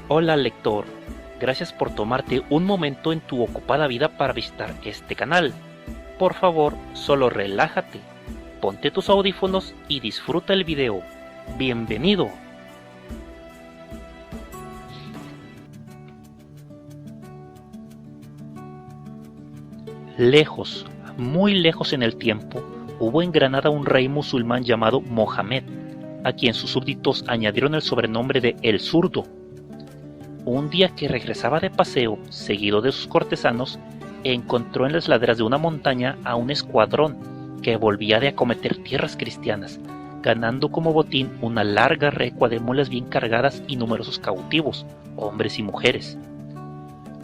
Hola lector, gracias por tomarte un momento en tu ocupada vida para visitar este canal. Por favor, solo relájate, ponte tus audífonos y disfruta el video. ¡Bienvenido! Lejos, muy lejos en el tiempo, hubo en Granada un rey musulmán llamado Mohamed, a quien sus súbditos añadieron el sobrenombre de El Zurdo. Un día que regresaba de paseo, seguido de sus cortesanos, encontró en las laderas de una montaña a un escuadrón que volvía de acometer tierras cristianas, ganando como botín una larga recua de mulas bien cargadas y numerosos cautivos, hombres y mujeres.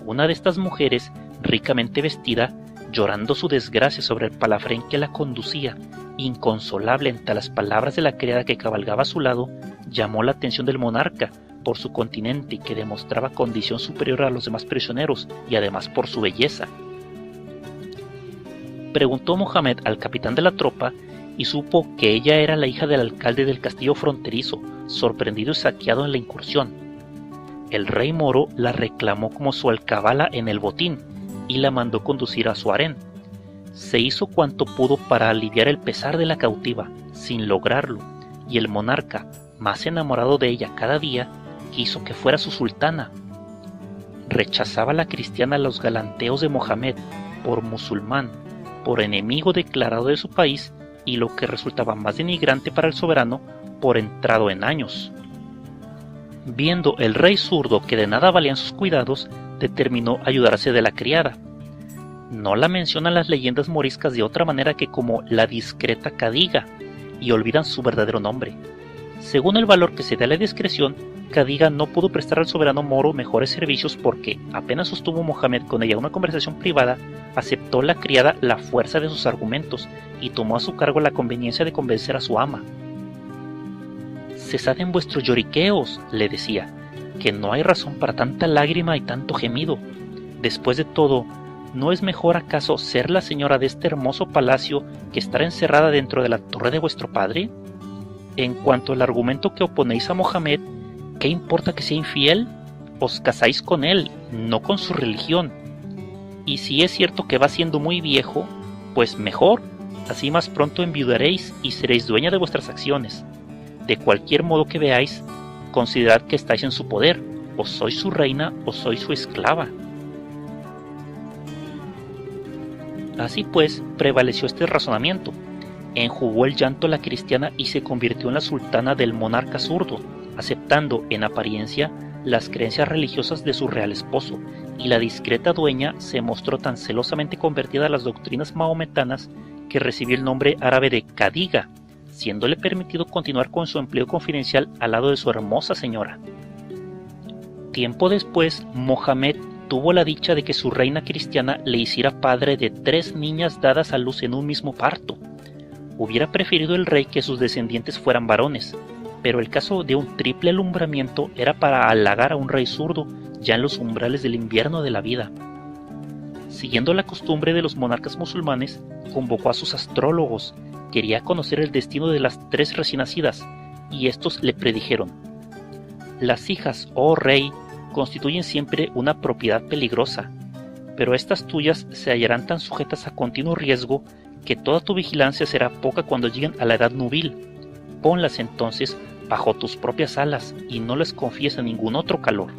Una de estas mujeres, ricamente vestida, llorando su desgracia sobre el palafrén que la conducía, inconsolable ante las palabras de la criada que cabalgaba a su lado, llamó la atención del monarca por su continente, que demostraba condición superior a los demás prisioneros y además por su belleza. Preguntó Mohamed al capitán de la tropa y supo que ella era la hija del alcalde del castillo fronterizo, sorprendido y saqueado en la incursión. El rey moro la reclamó como su alcabala en el botín y la mandó conducir a su harén. Se hizo cuanto pudo para aliviar el pesar de la cautiva, sin lograrlo, y el monarca, más enamorado de ella cada día, quiso que fuera su sultana. Rechazaba la cristiana los galanteos de Mohamed, por musulmán, por enemigo declarado de su país, y lo que resultaba más denigrante para el soberano, por entrado en años. Viendo el rey zurdo que de nada valían sus cuidados, determinó ayudarse de la criada. No la mencionan las leyendas moriscas de otra manera que como la discreta Cadiga, y olvidan su verdadero nombre. Según el valor que se da a la discreción, Cadiga no pudo prestar al soberano moro mejores servicios porque, apenas sostuvo Mohamed con ella una conversación privada, aceptó la criada la fuerza de sus argumentos y tomó a su cargo la conveniencia de convencer a su ama. «Cesad en vuestros lloriqueos», le decía, «que no hay razón para tanta lágrima y tanto gemido. Después de todo, ¿no es mejor acaso ser la señora de este hermoso palacio que estar encerrada dentro de la torre de vuestro padre? En cuanto al argumento que oponéis a Mohamed, ¿qué importa que sea infiel? Os casáis con él, no con su religión. Y si es cierto que va siendo muy viejo, pues mejor, así más pronto enviudaréis y seréis dueña de vuestras acciones. De cualquier modo que veáis, considerad que estáis en su poder, o sois su reina o sois su esclava». Así pues, prevaleció este razonamiento. Enjugó el llanto la cristiana y se convirtió en la sultana del monarca zurdo, aceptando, en apariencia, las creencias religiosas de su real esposo, y la discreta dueña se mostró tan celosamente convertida a las doctrinas mahometanas que recibió el nombre árabe de Cadiga, siéndole permitido continuar con su empleo confidencial al lado de su hermosa señora. Tiempo después, Mohamed tuvo la dicha de que su reina cristiana le hiciera padre de 3 niñas dadas a luz en un mismo parto. Hubiera preferido el rey que sus descendientes fueran varones, pero el caso de un triple alumbramiento era para halagar a un rey zurdo ya en los umbrales del invierno de la vida. Siguiendo la costumbre de los monarcas musulmanes, convocó a sus astrólogos. Quería conocer el destino de las 3 recién nacidas, y estos le predijeron: «Las hijas, oh rey, constituyen siempre una propiedad peligrosa, pero estas tuyas se hallarán tan sujetas a continuo riesgo que toda tu vigilancia será poca cuando lleguen a la edad nubil. Ponlas entonces bajo tus propias alas y no les confíes a ningún otro calor».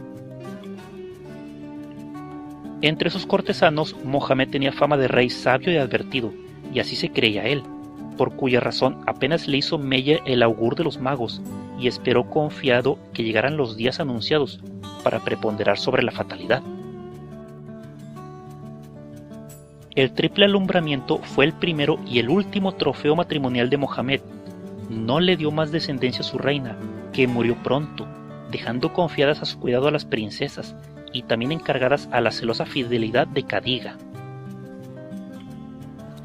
Entre sus cortesanos, Mohamed tenía fama de rey sabio y advertido, y así se creía él, por cuya razón apenas le hizo mella el augur de los magos, y esperó confiado que llegaran los días anunciados para preponderar sobre la fatalidad. El triple alumbramiento fue el primero y el último trofeo matrimonial de Mohamed. No le dio más descendencia a su reina, que murió pronto, dejando confiadas a su cuidado a las princesas y también encargadas a la celosa fidelidad de Cadiga.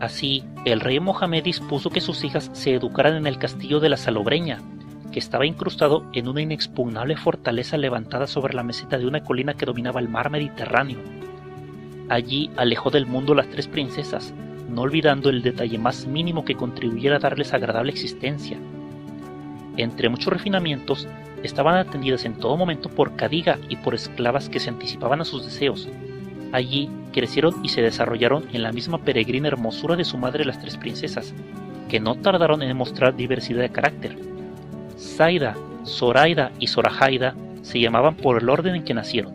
Así, el rey Mohamed dispuso que sus hijas se educaran en el castillo de la Salobreña, que estaba incrustado en una inexpugnable fortaleza levantada sobre la meseta de una colina que dominaba el mar Mediterráneo. Allí alejó del mundo las 3 princesas, no olvidando el detalle más mínimo que contribuyera a darles agradable existencia. Entre muchos refinamientos, estaban atendidas en todo momento por Cadiga y por esclavas que se anticipaban a sus deseos. Allí crecieron y se desarrollaron en la misma peregrina hermosura de su madre las tres princesas, que no tardaron en mostrar diversidad de carácter. Zaida, Zoraida y Zorajaida se llamaban por el orden en que nacieron.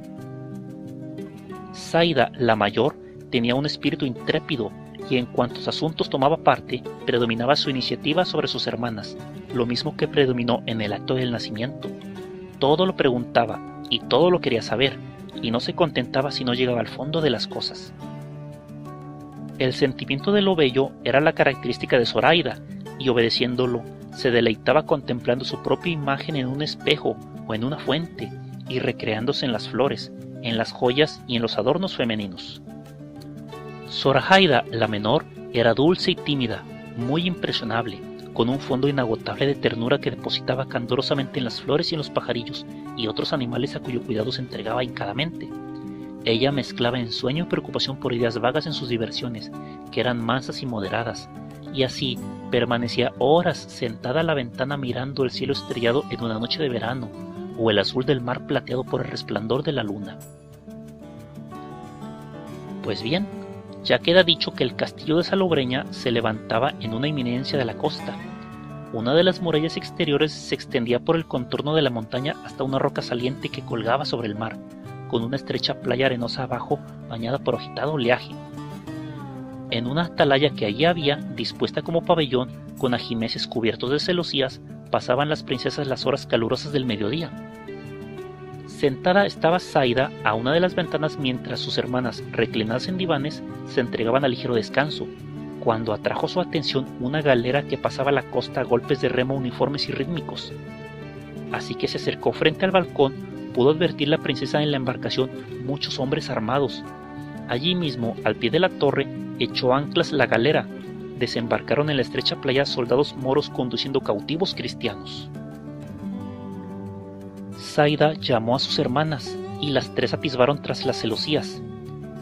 Zaida, la mayor, tenía un espíritu intrépido y en cuantos asuntos tomaba parte, predominaba su iniciativa sobre sus hermanas, lo mismo que predominó en el acto del nacimiento. Todo lo preguntaba y todo lo quería saber, y no se contentaba si no llegaba al fondo de las cosas. El sentimiento de lo bello era la característica de Zoraida, y obedeciéndolo, se deleitaba contemplando su propia imagen en un espejo o en una fuente, y recreándose en las flores, en las joyas y en los adornos femeninos. Zorajaida, la menor, era dulce y tímida, muy impresionable, con un fondo inagotable de ternura que depositaba candorosamente en las flores y en los pajarillos y otros animales a cuyo cuidado se entregaba hincadamente. Ella mezclaba ensueño y preocupación por ideas vagas en sus diversiones, que eran mansas y moderadas, y así permanecía horas sentada a la ventana mirando el cielo estrellado en una noche de verano, o el azul del mar plateado por el resplandor de la luna. Pues bien, ya queda dicho que el castillo de Salobreña se levantaba en una eminencia de la costa. Una de las murallas exteriores se extendía por el contorno de la montaña hasta una roca saliente que colgaba sobre el mar, con una estrecha playa arenosa abajo bañada por agitado oleaje. En una atalaya que allí había, dispuesta como pabellón, con ajimeces cubiertos de celosías, pasaban las princesas las horas calurosas del mediodía. Sentada estaba Zaida a una de las ventanas mientras sus hermanas, reclinadas en divanes, se entregaban al ligero descanso, cuando atrajo su atención una galera que pasaba la costa a golpes de remo uniformes y rítmicos. Así que se acercó frente al balcón, pudo advertir la princesa en la embarcación muchos hombres armados. Allí mismo, al pie de la torre, echó anclas la galera. Desembarcaron en la estrecha playa soldados moros conduciendo cautivos cristianos. Zaida llamó a sus hermanas, y las tres atisbaron tras las celosías.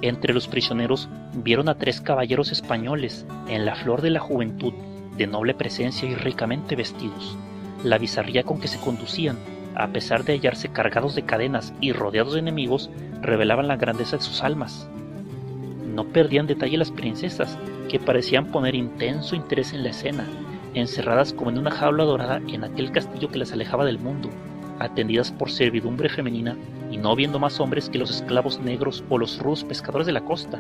Entre los prisioneros vieron a tres caballeros españoles, en la flor de la juventud, de noble presencia y ricamente vestidos. La bizarría con que se conducían, a pesar de hallarse cargados de cadenas y rodeados de enemigos, revelaban la grandeza de sus almas. No perdían detalle las princesas, que parecían poner intenso interés en la escena, encerradas como en una jaula dorada en aquel castillo que las alejaba del mundo, atendidas por servidumbre femenina y no viendo más hombres que los esclavos negros o los rudos pescadores de la costa.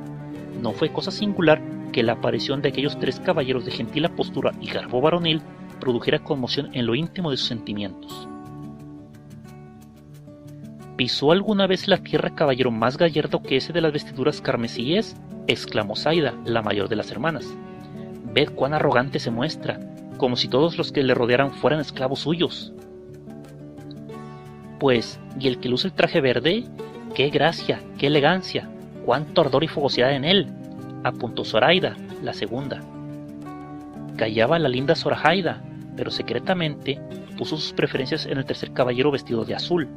No fue cosa singular que la aparición de aquellos tres caballeros de gentil apostura y garbo varonil produjera conmoción en lo íntimo de sus sentimientos. ¿Pisó alguna vez la tierra caballero más gallardo que ese de las vestiduras carmesíes?, exclamó Zaida, la mayor de las hermanas. Ved cuán arrogante se muestra, como si todos los que le rodearan fueran esclavos suyos. Pues, ¿y el que luce el traje verde? ¡Qué gracia, qué elegancia! ¡Cuánto ardor y fogosidad en él!, apuntó Zoraida, la segunda. Callaba la linda Zorajaida, pero secretamente puso sus preferencias en el tercer caballero vestido de azul.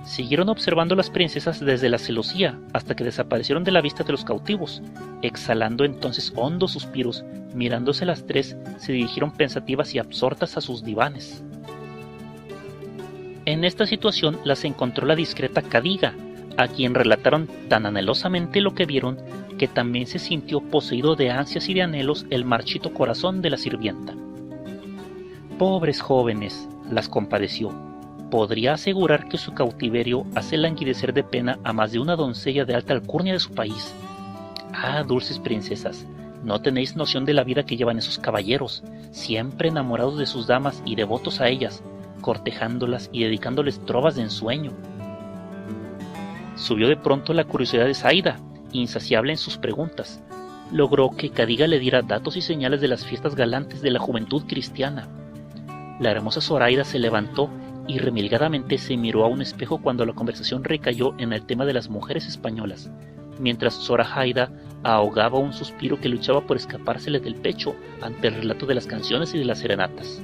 Siguieron observando las princesas desde la celosía hasta que desaparecieron de la vista de los cautivos. Exhalando entonces hondos suspiros, mirándose las tres, se dirigieron pensativas y absortas a sus divanes. En esta situación las encontró la discreta Cadiga, a quien relataron tan anhelosamente lo que vieron que también se sintió poseído de ansias y de anhelos el marchito corazón de la sirvienta. Pobres jóvenes, las compadeció. Podría asegurar que su cautiverio hace languidecer de pena a más de una doncella de alta alcurnia de su país. Ah, dulces princesas, no tenéis noción de la vida que llevan esos caballeros, siempre enamorados de sus damas y devotos a ellas, cortejándolas y dedicándoles trovas de ensueño. Subió de pronto la curiosidad de Zaida, insaciable en sus preguntas. Logró que Cadiga le diera datos y señales de las fiestas galantes de la juventud cristiana. La hermosa Zoraida se levantó y remilgadamente se miró a un espejo cuando la conversación recayó en el tema de las mujeres españolas, mientras Zorajaida ahogaba un suspiro que luchaba por escapársele del pecho ante el relato de las canciones y de las serenatas.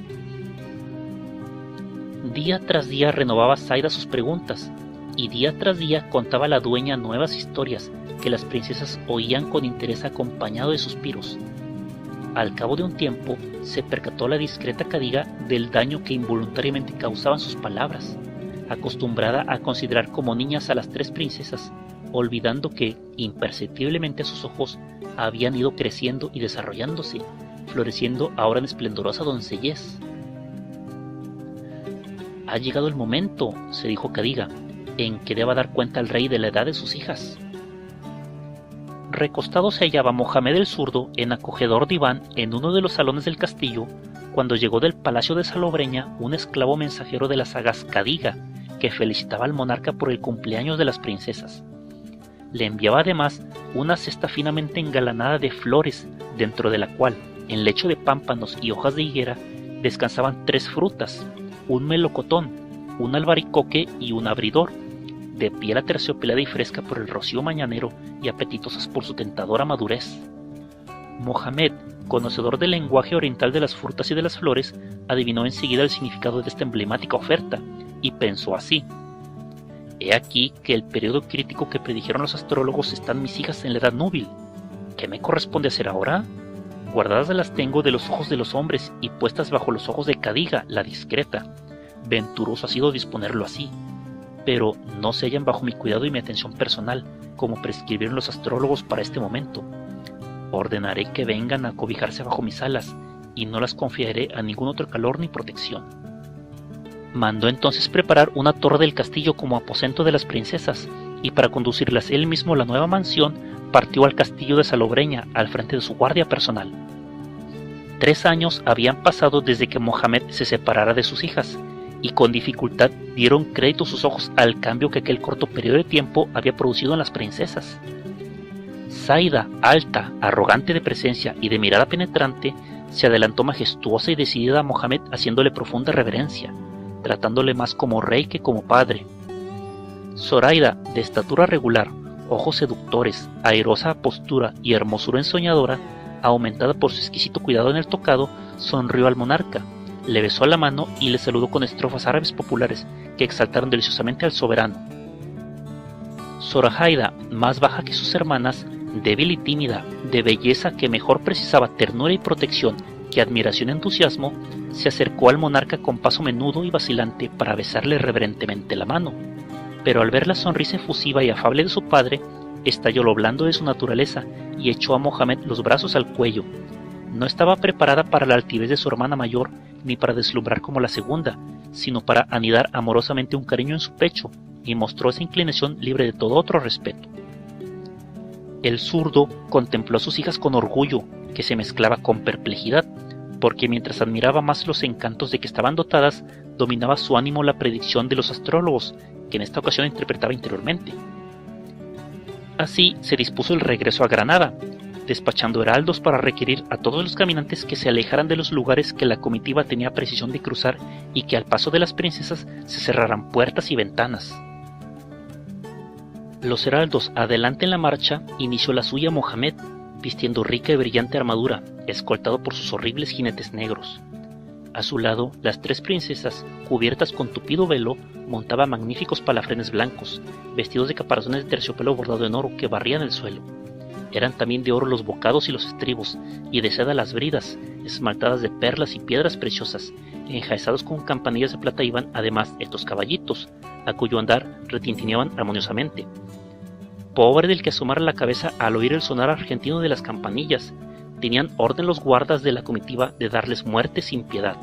Día tras día renovaba Zaida sus preguntas, y día tras día contaba la dueña nuevas historias que las princesas oían con interés acompañado de suspiros. Al cabo de un tiempo, se percató la discreta Cadiga del daño que involuntariamente causaban sus palabras, acostumbrada a considerar como niñas a las tres princesas, olvidando que, imperceptiblemente a sus ojos, habían ido creciendo y desarrollándose, floreciendo ahora en esplendorosa doncellez. «Ha llegado el momento», se dijo Cadiga, «en que deba dar cuenta al rey de la edad de sus hijas». Recostado se hallaba Mohamed el Zurdo en acogedor diván en uno de los salones del castillo, cuando llegó del palacio de Salobreña un esclavo mensajero de la sagaz Cadiga, que felicitaba al monarca por el cumpleaños de las princesas. Le enviaba además una cesta finamente engalanada de flores, dentro de la cual, en lecho de pámpanos y hojas de higuera, descansaban 3 frutas, un melocotón, un albaricoque y un abridor, de piel aterciopelada y fresca por el rocío mañanero y apetitosas por su tentadora madurez. Mohamed, conocedor del lenguaje oriental de las frutas y de las flores, adivinó enseguida el significado de esta emblemática oferta, y pensó así: «He aquí que el periodo crítico que predijeron los astrólogos están mis hijas en la edad núbil. ¿Qué me corresponde hacer ahora? Guardadas las tengo de los ojos de los hombres y puestas bajo los ojos de Cadiga, la discreta. Venturoso ha sido disponerlo así, pero no se hallan bajo mi cuidado y mi atención personal, como prescribieron los astrólogos para este momento. Ordenaré que vengan a cobijarse bajo mis alas, y no las confiaré a ningún otro calor ni protección». Mandó entonces preparar una torre del castillo como aposento de las princesas, y para conducirlas él mismo a la nueva mansión, partió al castillo de Salobreña al frente de su guardia personal. 3 años habían pasado desde que Mohamed se separara de sus hijas, y con dificultad dieron crédito sus ojos al cambio que aquel corto periodo de tiempo había producido en las princesas. Zaida, alta, arrogante de presencia y de mirada penetrante, se adelantó majestuosa y decidida a Mohamed, haciéndole profunda reverencia, tratándole más como rey que como padre. Zoraida, de estatura regular, ojos seductores, airosa postura y hermosura ensoñadora, aumentada por su exquisito cuidado en el tocado, sonrió al monarca, le besó la mano y le saludó con estrofas árabes populares que exaltaron deliciosamente al soberano. Zoraida, más baja que sus hermanas, débil y tímida, de belleza que mejor precisaba ternura y protección que admiración y entusiasmo, se acercó al monarca con paso menudo y vacilante para besarle reverentemente la mano, pero al ver la sonrisa efusiva y afable de su padre, estalló lo blando de su naturaleza y echó a Mohamed los brazos al cuello. No estaba preparada para la altivez de su hermana mayor, ni para deslumbrar como la segunda, sino para anidar amorosamente un cariño en su pecho, y mostró esa inclinación libre de todo otro respeto. El Zurdo contempló a sus hijas con orgullo, que se mezclaba con perplejidad, porque mientras admiraba más los encantos de que estaban dotadas, dominaba su ánimo la predicción de los astrólogos, que en esta ocasión interpretaba interiormente. Así se dispuso el regreso a Granada, despachando heraldos para requerir a todos los caminantes que se alejaran de los lugares que la comitiva tenía precisión de cruzar y que al paso de las princesas se cerraran puertas y ventanas. Los heraldos adelante en la marcha inició la suya Mohamed, vistiendo rica y brillante armadura, escoltado por sus horribles jinetes negros. A su lado, las 3 princesas, cubiertas con tupido velo, montaban magníficos palafrenes blancos, vestidos de caparazones de terciopelo bordado en oro que barrían el suelo. Eran también de oro los bocados y los estribos, y de seda las bridas, esmaltadas de perlas y piedras preciosas. Enjaezados con campanillas de plata iban además estos caballitos, a cuyo andar retintineaban armoniosamente. Pobre del que asomara la cabeza al oír el sonar argentino de las campanillas, tenían orden los guardas de la comitiva de darles muerte sin piedad.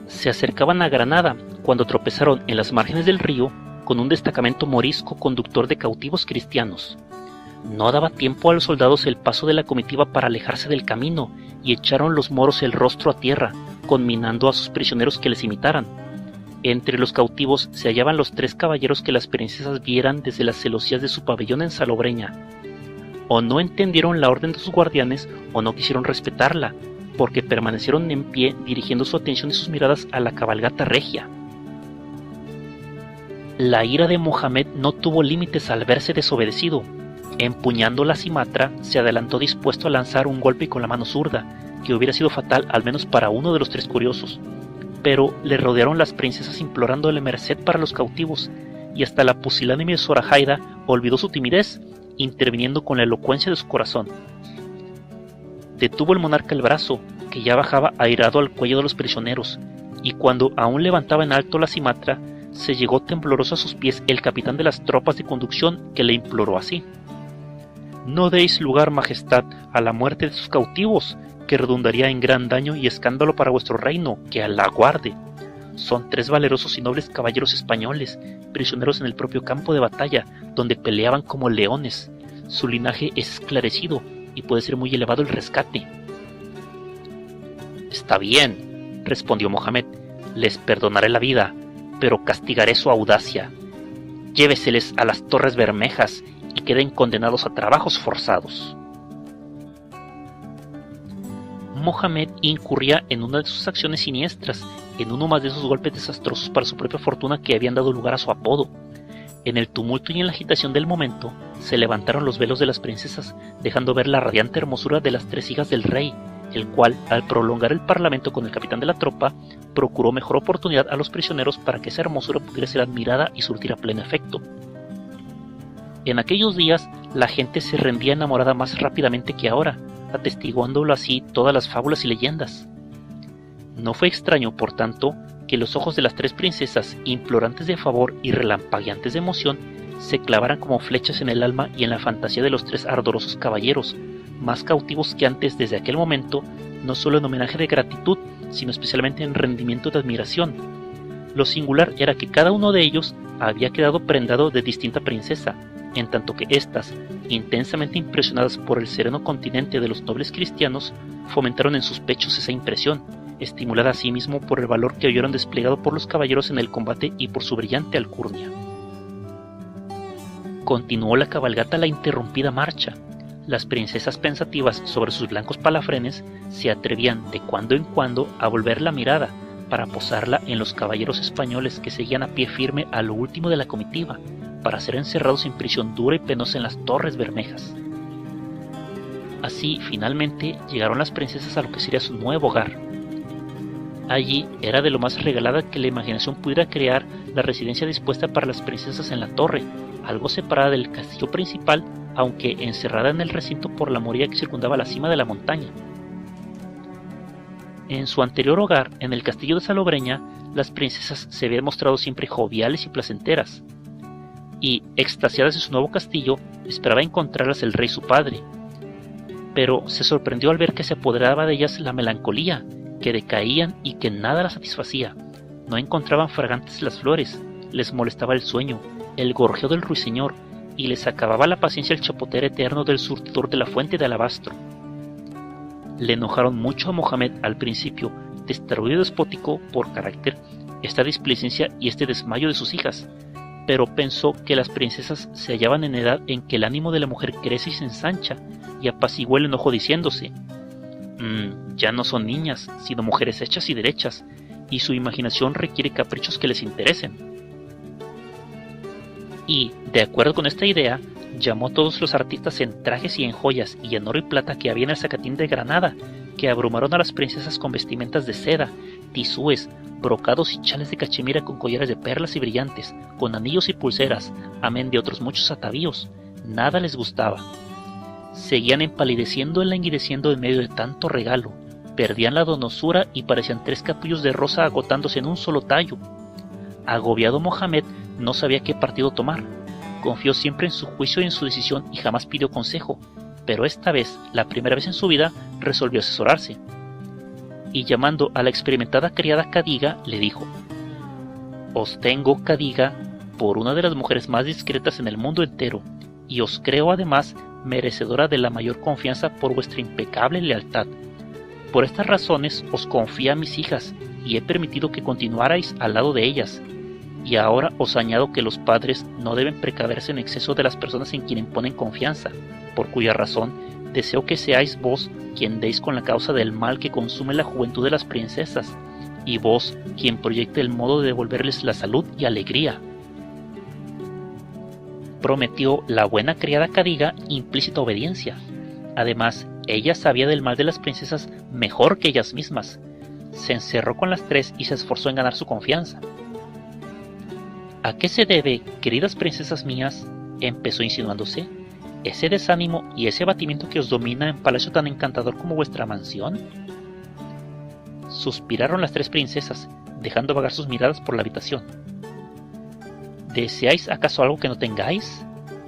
Se acercaban a Granada cuando tropezaron en las márgenes del río con un destacamento morisco conductor de cautivos cristianos. No daba tiempo a los soldados el paso de la comitiva para alejarse del camino, y echaron los moros el rostro a tierra, conminando a sus prisioneros que les imitaran. Entre los cautivos se hallaban los 3 caballeros que las princesas vieran desde las celosías de su pabellón en Salobreña. O no entendieron la orden de sus guardianes, o no quisieron respetarla, porque permanecieron en pie dirigiendo su atención y sus miradas a la cabalgata regia. La ira de Mohamed no tuvo límites al verse desobedecido. Empuñando la cimatra, se adelantó dispuesto a lanzar un golpe con la mano zurda, que hubiera sido fatal al menos para uno de los 3 curiosos. Pero le rodearon las princesas implorándole merced para los cautivos, y hasta la pusilánime Zoraida olvidó su timidez interviniendo con la elocuencia de su corazón. Detuvo el monarca el brazo, que ya bajaba airado al cuello de los prisioneros, y cuando aún levantaba en alto la cimatra, se llegó tembloroso a sus pies el capitán de las tropas de conducción, que le imploró así: «No deis lugar, majestad, a la muerte de sus cautivos, que redundaría en gran daño y escándalo para vuestro reino, que Alá guarde. Son 3 valerosos y nobles caballeros españoles, prisioneros en el propio campo de batalla, donde peleaban como leones. Su linaje es esclarecido y puede ser muy elevado el rescate». «Está bien», respondió Mohamed, «les perdonaré la vida, pero castigaré su audacia. Lléveseles a las Torres Bermejas y queden condenados a trabajos forzados». Mohamed incurría en una de sus acciones siniestras, en uno más de esos golpes desastrosos para su propia fortuna que habían dado lugar a su apodo. En el tumulto y en la agitación del momento, se levantaron los velos de las princesas, dejando ver la radiante hermosura de las 3 hijas del rey, el cual, al prolongar el parlamento con el capitán de la tropa, procuró mejor oportunidad a los prisioneros para que esa hermosura pudiera ser admirada y surtir a pleno efecto. En aquellos días, la gente se rendía enamorada más rápidamente que ahora, atestiguándolo así todas las fábulas y leyendas. No fue extraño, por tanto, que los ojos de las 3 princesas, implorantes de favor y relampagueantes de emoción, se clavaran como flechas en el alma y en la fantasía de los 3 ardorosos caballeros, más cautivos que antes desde aquel momento, no solo en homenaje de gratitud, sino especialmente en rendimiento de admiración. Lo singular era que cada uno de ellos había quedado prendado de distinta princesa, en tanto que éstas, intensamente impresionadas por el sereno continente de los nobles cristianos, fomentaron en sus pechos esa impresión, estimulada asimismo por el valor que oyeron desplegado por los caballeros en el combate y por su brillante alcurnia. Continuó la cabalgata la interrumpida marcha. Las princesas pensativas sobre sus blancos palafrenes se atrevían de cuando en cuando a volver la mirada para posarla en los caballeros españoles que seguían a pie firme a lo último de la comitiva, para ser encerrados en prisión dura y penosa en las Torres Bermejas. Así, finalmente, llegaron las princesas a lo que sería su nuevo hogar. Allí era de lo más regalada que la imaginación pudiera crear la residencia dispuesta para las princesas en la torre, algo separada del castillo principal, aunque encerrada en el recinto por la muralla que circundaba la cima de la montaña. En su anterior hogar, en el castillo de Salobreña, las princesas se habían mostrado siempre joviales y placenteras, y, extasiadas de su nuevo castillo, esperaba encontrarlas el rey su padre. Pero se sorprendió al ver que se apoderaba de ellas la melancolía, que decaían y que nada las satisfacía. No encontraban fragantes las flores, les molestaba el sueño, el gorjeo del ruiseñor, y les acababa la paciencia el chapotear eterno del surtidor de la fuente de alabastro. Le enojaron mucho a Mohamed al principio, testarudo y despótico por carácter, esta displicencia y este desmayo de sus hijas, pero pensó que las princesas se hallaban en edad en que el ánimo de la mujer crece y se ensancha, y apaciguó el enojo diciéndose: ya no son niñas, sino mujeres hechas y derechas, y su imaginación requiere caprichos que les interesen. Y, de acuerdo con esta idea, llamó a todos los artistas en trajes y en joyas y en oro y plata que había en el zacatín de Granada, que abrumaron a las princesas con vestimentas de seda, tisúes, brocados y chales de cachemira con collares de perlas y brillantes, con anillos y pulseras, amén de otros muchos atavíos. Nada les gustaba. Seguían empalideciendo y languideciendo en medio de tanto regalo, perdían la donosura y parecían 3 capullos de rosa agotándose en un solo tallo. Agobiado, Mohamed no sabía qué partido tomar. Confió siempre en su juicio y en su decisión y jamás pidió consejo, pero esta vez, la primera vez en su vida, resolvió asesorarse. Y llamando a la experimentada criada Cadiga, le dijo: «Os tengo, Cadiga, por una de las mujeres más discretas en el mundo entero, y os creo además merecedora de la mayor confianza por vuestra impecable lealtad. Por estas razones os confía a mis hijas, y he permitido que continuarais al lado de ellas. Y ahora os añado que los padres no deben precaverse en exceso de las personas en quien ponen confianza, por cuya razón deseo que seáis vos quien deis con la causa del mal que consume la juventud de las princesas, y vos quien proyecte el modo de devolverles la salud y alegría». Prometió la buena criada Cadiga implícita obediencia. Además, ella sabía del mal de las princesas mejor que ellas mismas. Se encerró con las 3 y se esforzó en ganar su confianza. «¿A qué se debe, queridas princesas mías?», empezó insinuándose, ese desánimo y ese abatimiento que os domina en palacio tan encantador como vuestra mansión? Suspiraron las tres princesas, dejando vagar sus miradas por la habitación. ¿Deseáis acaso algo que no tengáis?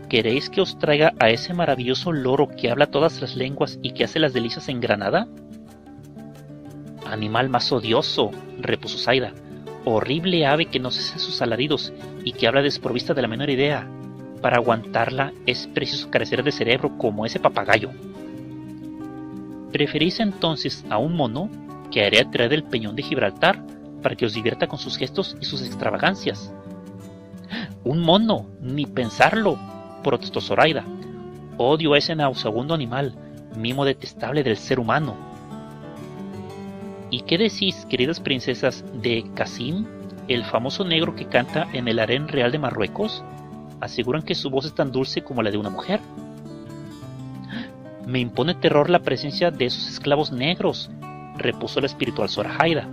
¿Queréis que os traiga a ese maravilloso loro que habla todas las lenguas y que hace las delicias en Granada? Animal más odioso, repuso Zaida, horrible ave que no cesa sus alaridos y que habla desprovista de la menor idea. Para aguantarla es preciso carecer de cerebro como ese papagayo. ¿Preferís entonces a un mono que haré traer del peñón de Gibraltar para que os divierta con sus gestos y sus extravagancias? ¡Un mono! ¡Ni pensarlo!, protestó Zoraida. Odio a ese nauseabundo animal, mimo detestable del ser humano. ¿Y qué decís, queridas princesas, de Casim, el famoso negro que canta en el harén real de Marruecos? Aseguran que su voz es tan dulce como la de una mujer. Me impone terror la presencia de esos esclavos negros, repuso la espiritual Zoraida,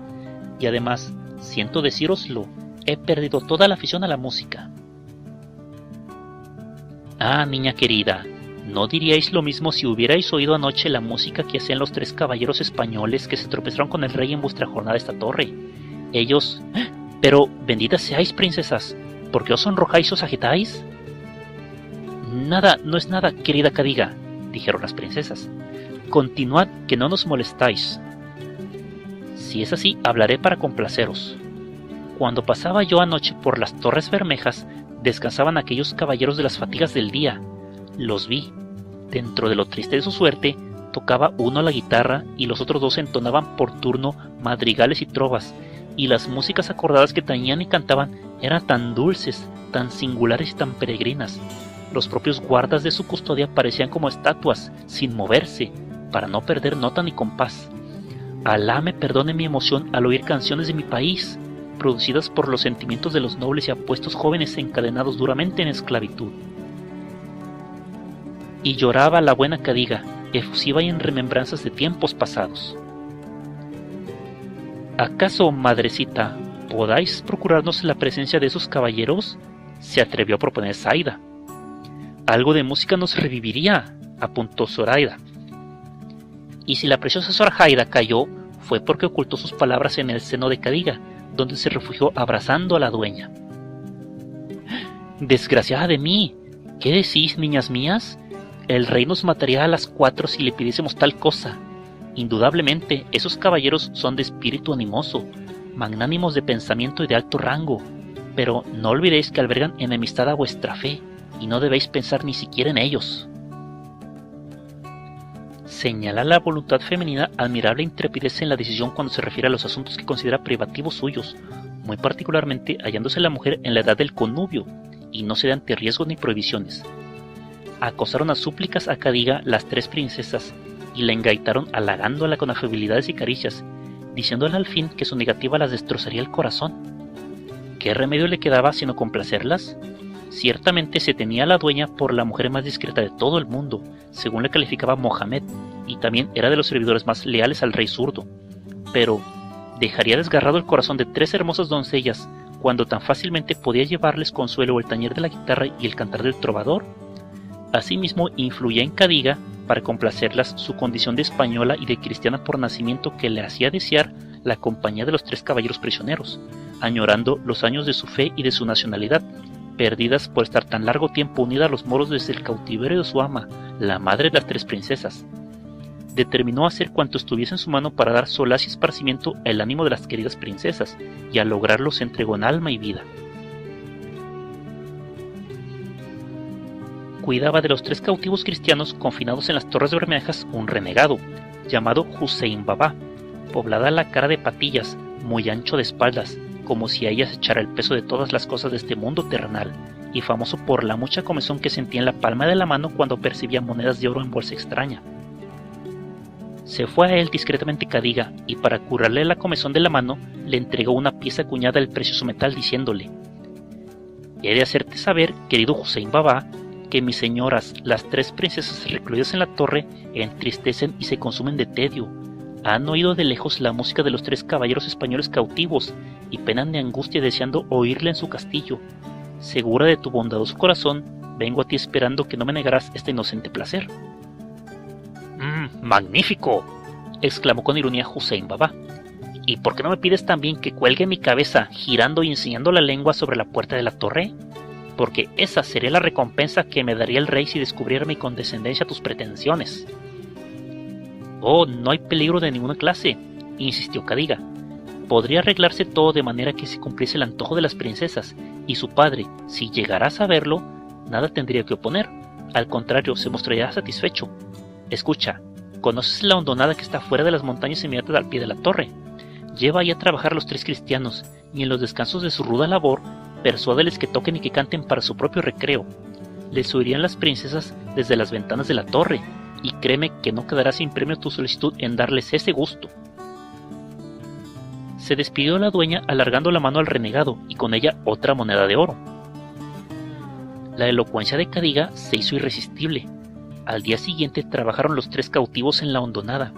y además, siento decíroslo, he perdido toda la afición a la música. Ah, niña querida, ¿no diríais lo mismo si hubierais oído anoche la música que hacían los tres caballeros españoles que se tropezaron con el rey en vuestra jornada a esta torre? Ellos... Pero, benditas seáis, princesas, ¿por qué os sonrojáis y os agitáis? Nada, no es nada, querida Cadiga, dijeron las princesas. Continuad, que no nos molestáis. Si es así, hablaré para complaceros. Cuando pasaba yo anoche por las Torres Bermejas, descansaban aquellos caballeros de las fatigas del día. Los vi. Dentro de lo triste de su suerte, tocaba uno la guitarra y los otros dos entonaban por turno madrigales y trovas, y las músicas acordadas que tañían y cantaban eran tan dulces, tan singulares y tan peregrinas. Los propios guardas de su custodia parecían como estatuas, sin moverse, para no perder nota ni compás. Alá me perdone mi emoción al oír canciones de mi país, producidas por los sentimientos de los nobles y apuestos jóvenes encadenados duramente en esclavitud. Y lloraba la buena Cadiga, efusiva y en remembranzas de tiempos pasados. ¿Acaso, madrecita, podáis procurarnos la presencia de esos caballeros?, se atrevió a proponer Zaida. Algo de música nos reviviría, apuntó Zoraida. Y si la preciosa Zoraida cayó, fue porque ocultó sus palabras en el seno de Cadiga, donde se refugió abrazando a la dueña. ¡Desgraciada de mí! ¿Qué decís, niñas mías? El rey nos mataría a las 4 si le pidiésemos tal cosa. Indudablemente, esos caballeros son de espíritu animoso, magnánimos de pensamiento y de alto rango, pero no olvidéis que albergan enemistad a vuestra fe, y no debéis pensar ni siquiera en ellos. Señala la voluntad femenina admirable intrepidez en la decisión cuando se refiere a los asuntos que considera privativos suyos, muy particularmente hallándose la mujer en la edad del connubio, y no se da ante riesgos ni prohibiciones. Acosaron a súplicas a Cadiga las tres princesas, y la engaitaron halagándola con afabilidades y caricias, diciéndole al fin que su negativa las destrozaría el corazón. ¿Qué remedio le quedaba sino complacerlas? Ciertamente se tenía a la dueña por la mujer más discreta de todo el mundo, según le calificaba Mohamed, y también era de los servidores más leales al rey zurdo. Pero, ¿dejaría desgarrado el corazón de tres hermosas doncellas, cuando tan fácilmente podía llevarles consuelo el tañer de la guitarra y el cantar del trovador? Asimismo, influía en Cadiga, para complacerlas, su condición de española y de cristiana por nacimiento que le hacía desear la compañía de los tres caballeros prisioneros, añorando los años de su fe y de su nacionalidad, perdidas por estar tan largo tiempo unida a los moros desde el cautiverio de su ama, la madre de las tres princesas. Determinó hacer cuanto estuviese en su mano para dar solaz y esparcimiento al ánimo de las queridas princesas, y al lograrlo se entregó en alma y vida. Cuidaba de los tres cautivos cristianos confinados en las Torres Bermejas un renegado, llamado Hussein Baba, poblada la cara de patillas, muy ancho de espaldas, como si a ella se echara el peso de todas las cosas de este mundo terrenal, y famoso por la mucha comezón que sentía en la palma de la mano cuando percibía monedas de oro en bolsa extraña. Se fue a él discretamente Cadiga, y para curarle la comezón de la mano, le entregó una pieza acuñada del precioso metal, diciéndole: «He de hacerte saber, querido Hussein Baba, que mis señoras, las tres princesas recluidas en la torre, entristecen y se consumen de tedio. Han oído de lejos la música de los tres caballeros españoles cautivos, y penan de angustia deseando oírla en su castillo. Segura de tu bondadoso corazón, vengo a ti esperando que no me negarás este inocente placer. ¡Magnífico!, exclamó con ironía Hussein Baba. ¿Y por qué no me pides también que cuelgue mi cabeza girando y enseñando la lengua sobre la puerta de la torre? Porque esa sería la recompensa que me daría el rey si descubriera mi condescendencia a tus pretensiones. Oh, no hay peligro de ninguna clase, insistió Cadiga. Podría arreglarse todo de manera que se cumpliese el antojo de las princesas, y su padre, si llegara a saberlo, nada tendría que oponer. Al contrario, se mostraría satisfecho. Escucha, ¿conoces la hondonada que está fuera de las montañas inmediatas al pie de la torre? Lleva ahí a trabajar a los 3 cristianos, y en los descansos de su ruda labor, persuádeles que toquen y que canten para su propio recreo. Les oirían las princesas desde las ventanas de la torre, y créeme que no quedará sin premio tu solicitud en darles ese gusto. Se despidió la dueña alargando la mano al renegado, y con ella otra moneda de oro. La elocuencia de Cadiga se hizo irresistible. Al día siguiente trabajaron los 3 cautivos en la hondonada.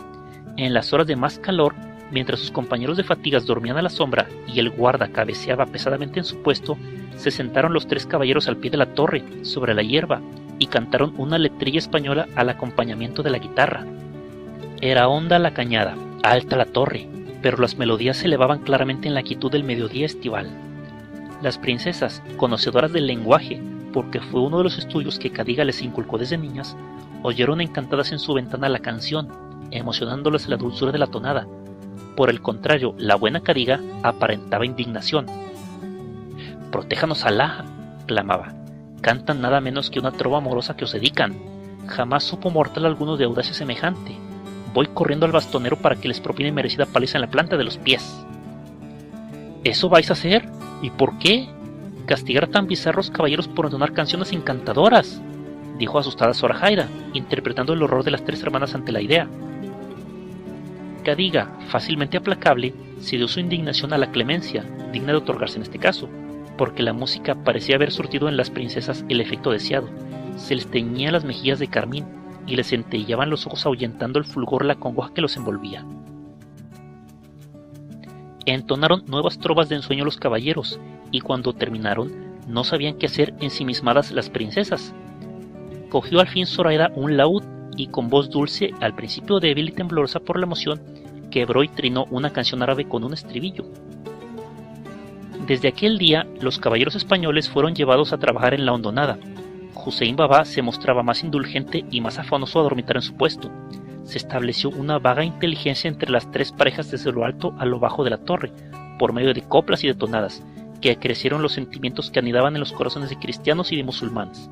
En las horas de más calor, mientras sus compañeros de fatigas dormían a la sombra y el guarda cabeceaba pesadamente en su puesto, se sentaron los 3 caballeros al pie de la torre, sobre la hierba, y cantaron una letrilla española al acompañamiento de la guitarra. Era honda la cañada, alta la torre, pero las melodías se elevaban claramente en la quietud del mediodía estival. Las princesas, conocedoras del lenguaje, porque fue uno de los estudios que Cadiga les inculcó desde niñas, oyeron encantadas en su ventana la canción, emocionándoles la dulzura de la tonada. Por el contrario, la buena Cadiga aparentaba indignación. «Protéjanos Alá», clamaba. «Cantan nada menos que una trova amorosa que os dedican. Jamás supo mortal alguno de audacia semejante. Voy corriendo al bastonero para que les propine merecida paliza en la planta de los pies». «¿Eso vais a hacer? ¿Y por qué? ¿Castigar a tan bizarros caballeros por entonar canciones encantadoras?», dijo asustada Zoraida, interpretando el horror de las 3 hermanas ante la idea. Cadiga, fácilmente aplacable, cedió su indignación a la clemencia, digna de otorgarse en este caso, porque la música parecía haber surtido en las princesas el efecto deseado. Se les teñía las mejillas de carmín y les centellaban los ojos ahuyentando el fulgor la congoja que los envolvía. Entonaron nuevas trovas de ensueño los caballeros, y cuando terminaron, no sabían qué hacer ensimismadas las princesas. Cogió al fin Zoraida un laúd, y con voz dulce, al principio débil y temblorosa por la emoción, quebró y trinó una canción árabe con un estribillo. Desde aquel día, los caballeros españoles fueron llevados a trabajar en la hondonada. Hussein Baba se mostraba más indulgente y más afanoso a dormitar en su puesto. Se estableció una vaga inteligencia entre las 3 parejas desde lo alto a lo bajo de la torre, por medio de coplas y de tonadas, que acrecieron los sentimientos que anidaban en los corazones de cristianos y de musulmanes.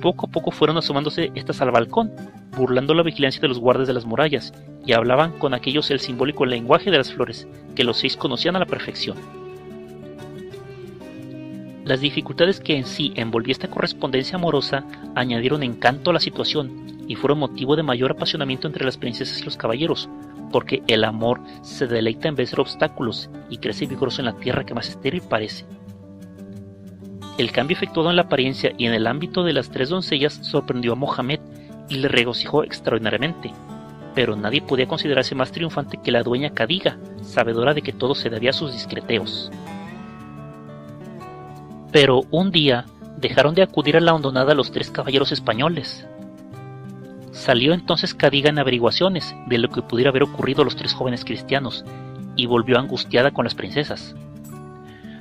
Poco a poco fueron asomándose estas al balcón, burlando la vigilancia de los guardas de las murallas, y hablaban con aquellos el simbólico lenguaje de las flores, que los 6 conocían a la perfección. Las dificultades que en sí envolvía esta correspondencia amorosa añadieron encanto a la situación, y fueron motivo de mayor apasionamiento entre las princesas y los caballeros, porque el amor se deleita en vencer obstáculos y crece vigoroso en la tierra que más estéril parece. El cambio efectuado en la apariencia y en el ámbito de las 3 doncellas sorprendió a Mohamed y le regocijó extraordinariamente, pero nadie podía considerarse más triunfante que la dueña Cadiga, sabedora de que todo se debía a sus discreteos. Pero un día dejaron de acudir a la hondonada los 3 caballeros españoles. Salió entonces Cadiga en averiguaciones de lo que pudiera haber ocurrido a los 3 jóvenes cristianos, y volvió angustiada con las princesas.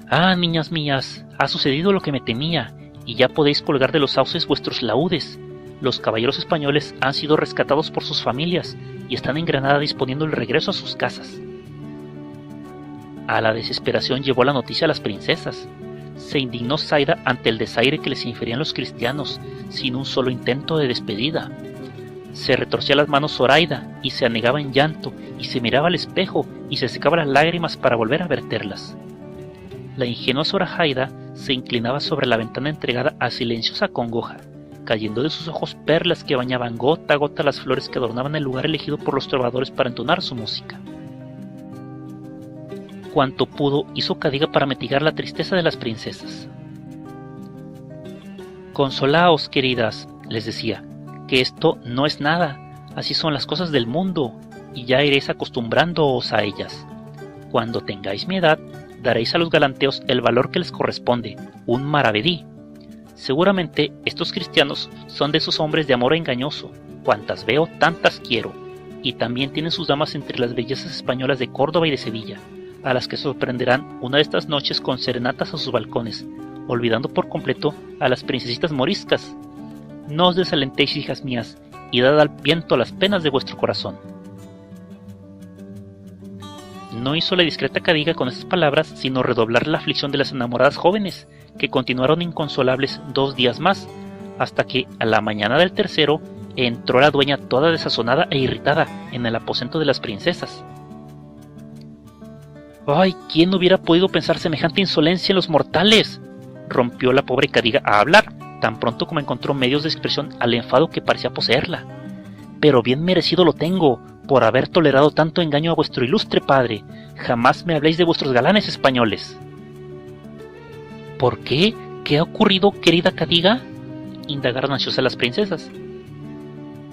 «Ah, niñas mías, ha sucedido lo que me temía, y ya podéis colgar de los sauces vuestros laúdes. Los caballeros españoles han sido rescatados por sus familias, y están en Granada disponiendo el regreso a sus casas». A la desesperación llevó la noticia a las princesas. Se indignó Zaida ante el desaire que les inferían los cristianos, sin un solo intento de despedida. Se retorcía las manos Zoraida, y se anegaba en llanto, y se miraba al espejo, y se secaba las lágrimas para volver a verterlas. La ingenua Zoraida se inclinaba sobre la ventana entregada a silenciosa congoja, cayendo de sus ojos perlas que bañaban gota a gota las flores que adornaban el lugar elegido por los trovadores para entonar su música. Cuanto pudo hizo Cadiga para mitigar la tristeza de las princesas. «Consolaos, queridas», les decía, «que esto no es nada, así son las cosas del mundo, y ya iréis acostumbrándoos a ellas. Cuando tengáis mi edad, daréis a los galanteos el valor que les corresponde, un maravedí. Seguramente estos cristianos son de esos hombres de amor engañoso, cuantas veo, tantas quiero, y también tienen sus damas entre las bellezas españolas de Córdoba y de Sevilla, a las que sorprenderán una de estas noches con serenatas a sus balcones, olvidando por completo a las princesitas moriscas. No os desalentéis, hijas mías, y dad al viento las penas de vuestro corazón. No hizo la discreta Cadiga con estas palabras sino redoblar la aflicción de las enamoradas jóvenes, que continuaron inconsolables 2 días más, hasta que a la mañana del tercero entró la dueña toda desazonada e irritada en el aposento de las princesas. ¡Ay! ¿Quién hubiera podido pensar semejante insolencia en los mortales? Rompió la pobre Cadiga a hablar, tan pronto como encontró medios de expresión al enfado que parecía poseerla. Pero bien merecido lo tengo, por haber tolerado tanto engaño a vuestro ilustre padre. Jamás me habléis de vuestros galanes españoles. ¿Por qué? ¿Qué ha ocurrido, querida Cadiga?, indagaron ansiosas las princesas.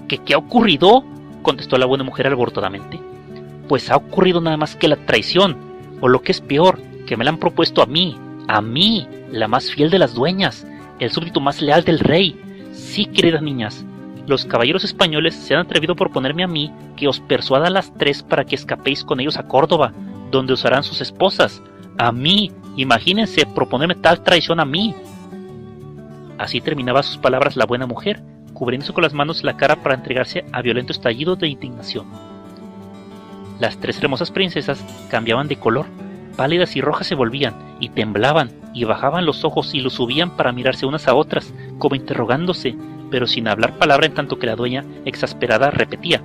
¿Qué ha ocurrido?, contestó la buena mujer alborotadamente. Pues ha ocurrido nada más que la traición, o lo que es peor, que me la han propuesto a mí, la más fiel de las dueñas, el súbdito más leal del rey. Sí, queridas niñas, los caballeros españoles se han atrevido a proponerme a mí que os persuada a las 3 para que escapéis con ellos a Córdoba, donde os harán sus esposas. A mí, imagínense proponerme tal traición a mí. Así terminaba sus palabras la buena mujer, cubriéndose con las manos la cara para entregarse a violento estallido de indignación. Las 3 hermosas princesas cambiaban de color, pálidas y rojas se volvían, y temblaban, y bajaban los ojos y los subían para mirarse unas a otras, como interrogándose, pero sin hablar palabra, en tanto que la dueña, exasperada, repetía: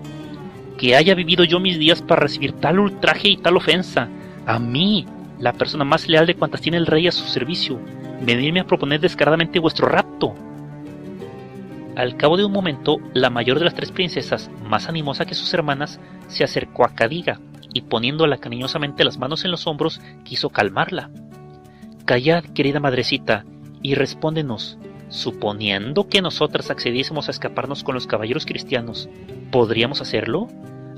que haya vivido yo mis días para recibir tal ultraje y tal ofensa. A mí, la persona más leal de cuantas tiene el rey a su servicio, venirme a proponer descaradamente vuestro rapto. Al cabo de un momento, la mayor de las 3 princesas, más animosa que sus hermanas, se acercó a Cadiga y poniéndola cariñosamente las manos en los hombros, quiso calmarla. Callad, querida madrecita, y respóndenos, suponiendo que nosotras accediésemos a escaparnos con los caballeros cristianos, ¿podríamos hacerlo?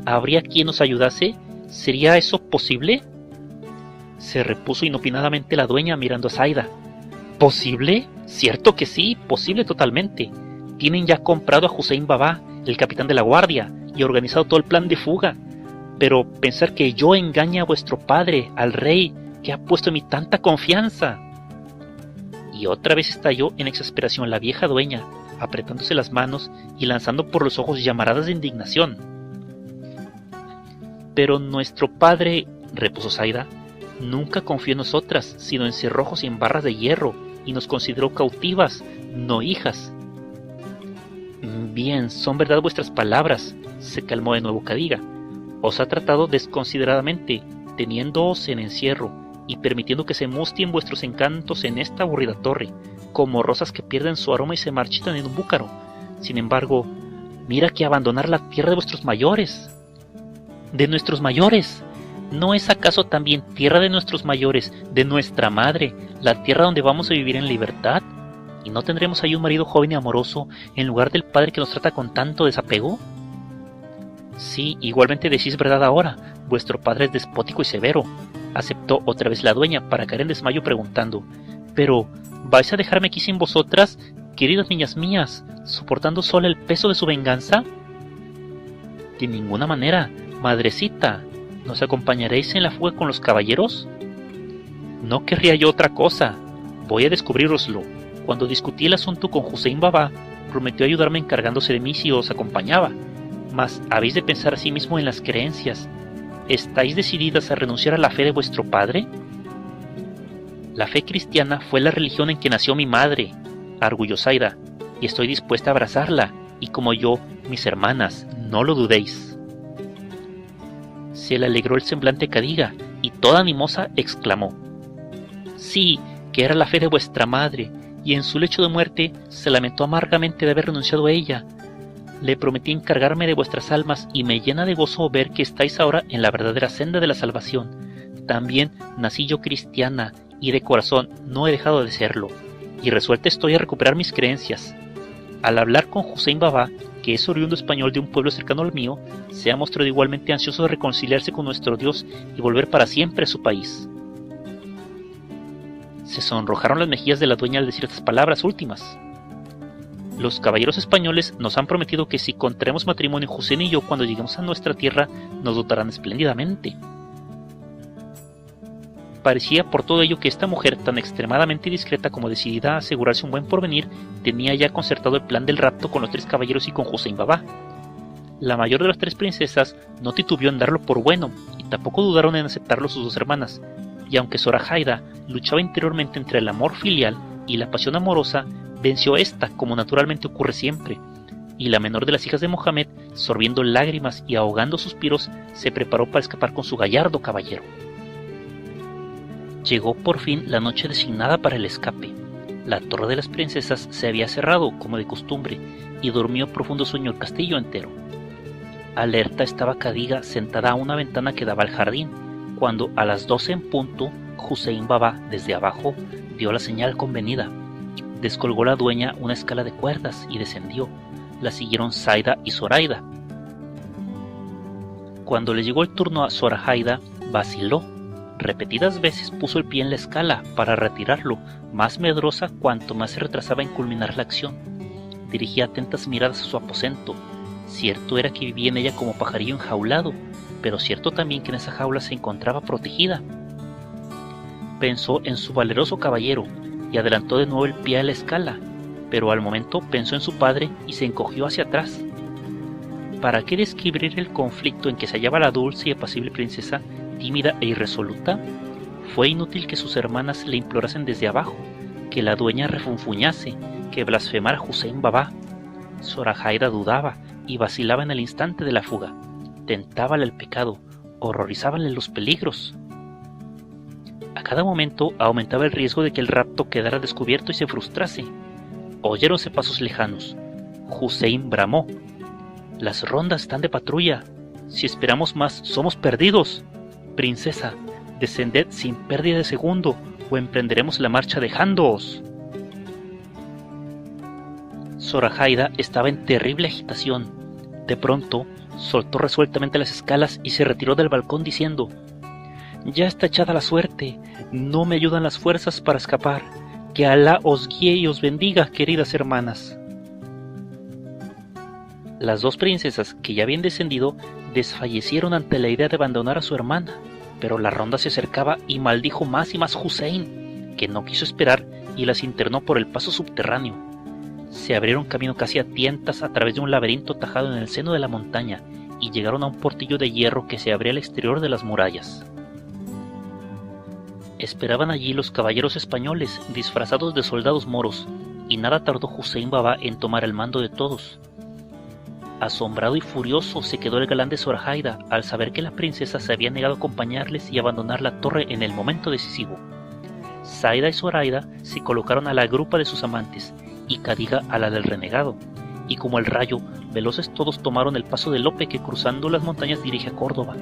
¿Habría quien nos ayudase? ¿Sería eso posible? Se repuso inopinadamente la dueña mirando a Zaida. ¿Posible? Cierto que sí, posible totalmente. Tienen ya comprado a Hussein Baba, el capitán de la guardia, y organizado todo el plan de fuga. Pero pensar que yo engañe a vuestro padre, al rey, que ha puesto en mí tanta confianza. Y otra vez estalló en exasperación la vieja dueña, apretándose las manos y lanzando por los ojos llamaradas de indignación. Pero nuestro padre, repuso Zaida, nunca confió en nosotras, sino en cerrojos y en barras de hierro, y nos consideró cautivas, no hijas. Bien, son verdad vuestras palabras, se calmó de nuevo Cadiga. Os ha tratado desconsideradamente, teniéndoos en encierro, y permitiendo que se mustien vuestros encantos en esta aburrida torre, como rosas que pierden su aroma y se marchitan en un búcaro. Sin embargo, mira que abandonar la tierra de vuestros mayores. ¡De nuestros mayores! ¿No es acaso también tierra de nuestros mayores, de nuestra madre, la tierra donde vamos a vivir en libertad? ¿Y no tendremos ahí un marido joven y amoroso, en lugar del padre que nos trata con tanto desapego? Sí, igualmente decís verdad ahora, vuestro padre es despótico y severo, aceptó otra vez la dueña para caer en desmayo preguntando: pero, ¿vais a dejarme aquí sin vosotras, queridas niñas mías, soportando sola el peso de su venganza? De ninguna manera, madrecita. ¿Nos acompañaréis en la fuga con los caballeros? No querría yo otra cosa. Voy a descubríroslo. Cuando discutí el asunto con Hussein Baba, prometió ayudarme encargándose de mí si os acompañaba. Mas habéis de pensar asimismo en las creencias. ¿Estáis decididas a renunciar a la fe de vuestro padre? La fe cristiana fue la religión en que nació mi madre, arguyó Zaida, y estoy dispuesta a abrazarla, y como yo, mis hermanas, no lo dudéis. Se le alegró el semblante Cadiga, y toda animosa exclamó: sí, que era la fe de vuestra madre, y en su lecho de muerte se lamentó amargamente de haber renunciado a ella. Le prometí encargarme de vuestras almas, y me llena de gozo ver que estáis ahora en la verdadera senda de la salvación. También nací yo cristiana, y de corazón no he dejado de serlo, y resuelta estoy a recuperar mis creencias. Al hablar con Hussein Baba, que es oriundo español de un pueblo cercano al mío, se ha mostrado igualmente ansioso de reconciliarse con nuestro Dios y volver para siempre a su país. Se sonrojaron las mejillas de la dueña al decir estas palabras últimas. Los caballeros españoles nos han prometido que si contraemos matrimonio Hussein y yo cuando lleguemos a nuestra tierra, nos dotarán espléndidamente. Parecía por todo ello que esta mujer, tan extremadamente discreta como decidida a asegurarse un buen porvenir, tenía ya concertado el plan del rapto con los 3 caballeros y con Hussein Baba. La mayor de las 3 princesas no titubeó en darlo por bueno, y tampoco dudaron en aceptarlo sus 2 hermanas, y aunque Zoraida luchaba interiormente entre el amor filial y la pasión amorosa, venció esta como naturalmente ocurre siempre, y la menor de las hijas de Mohammed, sorbiendo lágrimas y ahogando suspiros, se preparó para escapar con su gallardo caballero. Llegó por fin la noche designada para el escape. La torre de las princesas se había cerrado, como de costumbre, y durmió profundo sueño el castillo entero. Alerta estaba Cadiga sentada a una ventana que daba al jardín, cuando a las 12 en punto, Hussein Baba, desde abajo, dio la señal convenida. Descolgó la dueña una escala de cuerdas y descendió. La siguieron Saida y Zoraida. Cuando le llegó el turno a Zoraida, vaciló. Repetidas veces puso el pie en la escala para retirarlo, más medrosa cuanto más se retrasaba en culminar la acción. Dirigía atentas miradas a su aposento. Cierto era que vivía en ella como pajarillo enjaulado, pero cierto también que en esa jaula se encontraba protegida. Pensó en su valeroso caballero y adelantó de nuevo el pie a la escala, pero al momento pensó en su padre y se encogió hacia atrás. ¿Para qué describir el conflicto en que se hallaba la dulce y apacible princesa, tímida e irresoluta? Fue inútil que sus hermanas le implorasen desde abajo, que la dueña refunfuñase, que blasfemara Hussein Baba. Zoraida dudaba y vacilaba en el instante de la fuga. Tentábale el pecado, horrorizábale los peligros. A cada momento aumentaba el riesgo de que el rapto quedara descubierto y se frustrase. Oyéronse pasos lejanos. Hussein bramó: «Las rondas están de patrulla. Si esperamos más, somos perdidos. Princesa, descended sin pérdida de segundo, o emprenderemos la marcha dejándoos». Zoraida estaba en terrible agitación. De pronto, soltó resueltamente las escalas y se retiró del balcón diciendo: «Ya está echada la suerte, no me ayudan las fuerzas para escapar. Que Alá os guíe y os bendiga, queridas hermanas». Las 2 princesas, que ya habían descendido, desfallecieron ante la idea de abandonar a su hermana, pero la ronda se acercaba y maldijo más y más Hussein, que no quiso esperar y las internó por el paso subterráneo. Se abrieron camino casi a tientas a través de un laberinto tajado en el seno de la montaña y llegaron a un portillo de hierro que se abría al exterior de las murallas. Esperaban allí los caballeros españoles disfrazados de soldados moros, y nada tardó Hussein Baba en tomar el mando de todos. Asombrado y furioso se quedó el galán de Zoraida al saber que la princesa se había negado a acompañarles y abandonar la torre en el momento decisivo. Saida y Zoraida se colocaron a la grupa de sus amantes y Cadiga a la del renegado, y como el rayo, veloces todos tomaron el paso de Lope que cruzando las montañas dirige a Córdoba.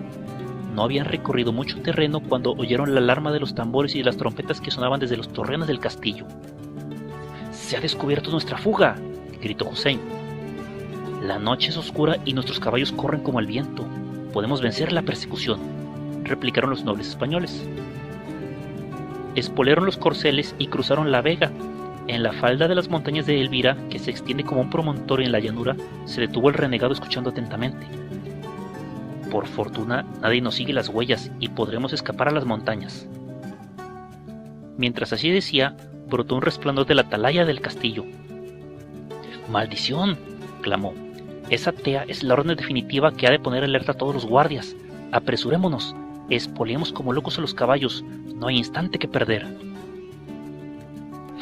No habían recorrido mucho terreno cuando oyeron la alarma de los tambores y de las trompetas que sonaban desde los torreones del castillo. «¡Se ha descubierto nuestra fuga!», gritó Hussein. «La noche es oscura y nuestros caballos corren como el viento. Podemos vencer la persecución», replicaron los nobles españoles. Espolearon los corceles y cruzaron la vega. En la falda de las montañas de Elvira, que se extiende como un promontorio en la llanura, se detuvo el renegado escuchando atentamente. «Por fortuna, nadie nos sigue las huellas y podremos escapar a las montañas». Mientras así decía, brotó un resplandor de la atalaya del castillo. «¡Maldición!», clamó. «Esa tea es la orden definitiva que ha de poner alerta a todos los guardias. Apresurémonos, espoleemos como locos a los caballos, no hay instante que perder».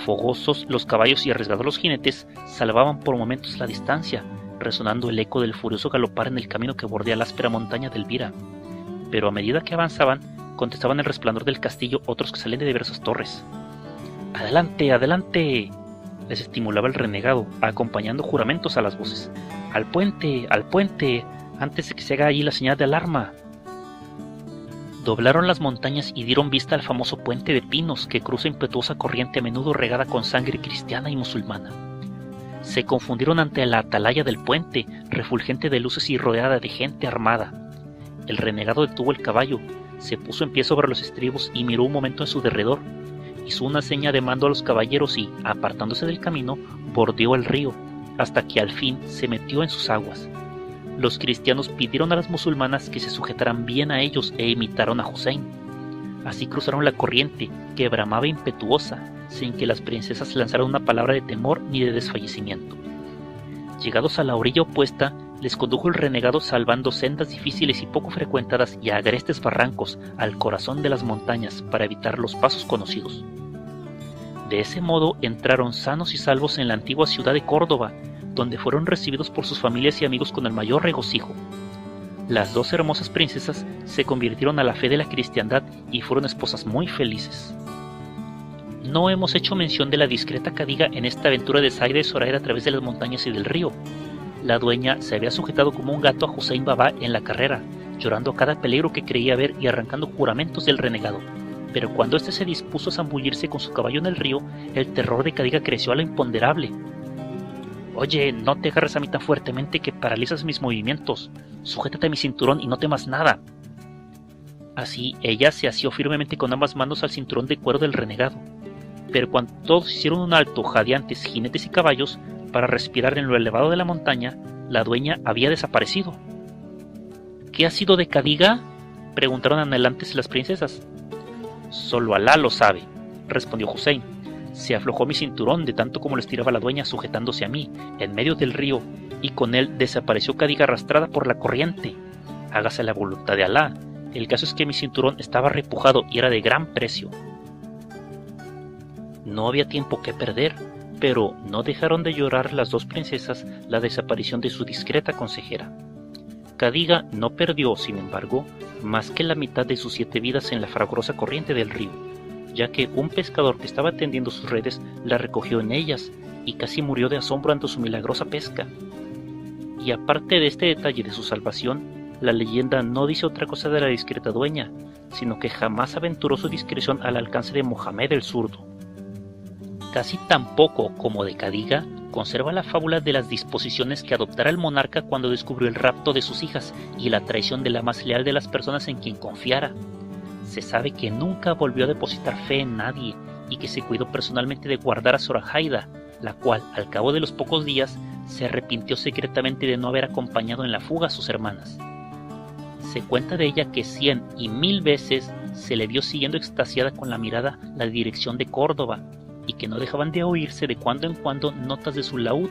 Fogosos los caballos y arriesgados los jinetes salvaban por momentos la distancia, resonando el eco del furioso galopar en el camino que bordea la áspera montaña de Elvira. Pero a medida que avanzaban, contestaban el resplandor del castillo otros que salían de diversas torres. «¡Adelante, adelante!», les estimulaba el renegado, acompañando juramentos a las voces. Al puente, antes de que se haga allí la señal de alarma». Doblaron las montañas y dieron vista al famoso puente de pinos que cruza impetuosa corriente a menudo regada con sangre cristiana y musulmana. Se confundieron ante la atalaya del puente, refulgente de luces y rodeada de gente armada. El renegado detuvo el caballo, se puso en pie sobre los estribos y miró un momento en su derredor, hizo una seña de mando a los caballeros y, apartándose del camino, bordeó el río, hasta que al fin se metió en sus aguas. Los cristianos pidieron a las musulmanas que se sujetaran bien a ellos e imitaron a Hussein. Así cruzaron la corriente, que bramaba impetuosa, sin que las princesas lanzaran una palabra de temor ni de desfallecimiento. Llegados a la orilla opuesta, les condujo el renegado salvando sendas difíciles y poco frecuentadas y agrestes barrancos al corazón de las montañas para evitar los pasos conocidos. De ese modo entraron sanos y salvos en la antigua ciudad de Córdoba, donde fueron recibidos por sus familias y amigos con el mayor regocijo. Las dos hermosas princesas se convirtieron a la fe de la cristiandad y fueron esposas muy felices. No hemos hecho mención de la discreta Cadiga en esta aventura de Zaida y Zoraida a través de las montañas y del río. La dueña se había sujetado como un gato a Hussein Baba en la carrera, llorando a cada peligro que creía ver y arrancando juramentos del renegado. Pero cuando éste se dispuso a zambullirse con su caballo en el río, el terror de Cadiga creció a lo imponderable. «Oye, no te agarres a mí tan fuertemente que paralizas mis movimientos. Sujétate a mi cinturón y no temas nada». Así, ella se asió firmemente con ambas manos al cinturón de cuero del renegado. Pero cuando todos hicieron un alto, jadeantes jinetes y caballos, para respirar en lo elevado de la montaña, la dueña había desaparecido. «¿Qué ha sido de Cadiga?», preguntaron anhelantes las princesas. «Solo Alá lo sabe», respondió Hussein. «Se aflojó mi cinturón de tanto como lo estiraba la dueña sujetándose a mí, en medio del río, y con él desapareció Cadiga arrastrada por la corriente. Hágase la voluntad de Alá. El caso es que mi cinturón estaba repujado y era de gran precio». No había tiempo que perder, pero no dejaron de llorar las dos princesas la desaparición de su discreta consejera. Cadiga no perdió, sin embargo, más que la mitad de sus 7 vidas en la fragorosa corriente del río, ya que un pescador que estaba tendiendo sus redes la recogió en ellas y casi murió de asombro ante su milagrosa pesca. Y aparte de este detalle de su salvación, la leyenda no dice otra cosa de la discreta dueña, sino que jamás aventuró su discreción al alcance de Mohamed el Zurdo. Casi tan poco como de Cadiga conserva la fábula de las disposiciones que adoptara el monarca cuando descubrió el rapto de sus hijas y la traición de la más leal de las personas en quien confiara. Se sabe que nunca volvió a depositar fe en nadie y que se cuidó personalmente de guardar a Zoraida, la cual, al cabo de los pocos días, se arrepintió secretamente de no haber acompañado en la fuga a sus hermanas. Se cuenta de ella que 100 y 1000 veces se le vio siguiendo extasiada con la mirada la dirección de Córdoba, y que no dejaban de oírse de cuando en cuando notas de su laúd,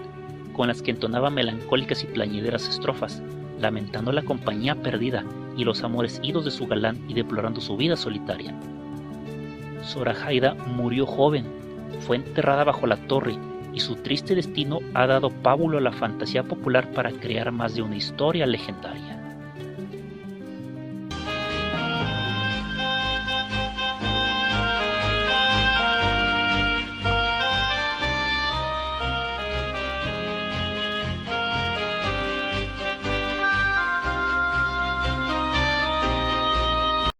con las que entonaba melancólicas y plañideras estrofas, lamentando la compañía perdida y los amores idos de su galán y deplorando su vida solitaria. Zoraida murió joven, fue enterrada bajo la torre, y su triste destino ha dado pábulo a la fantasía popular para crear más de una historia legendaria.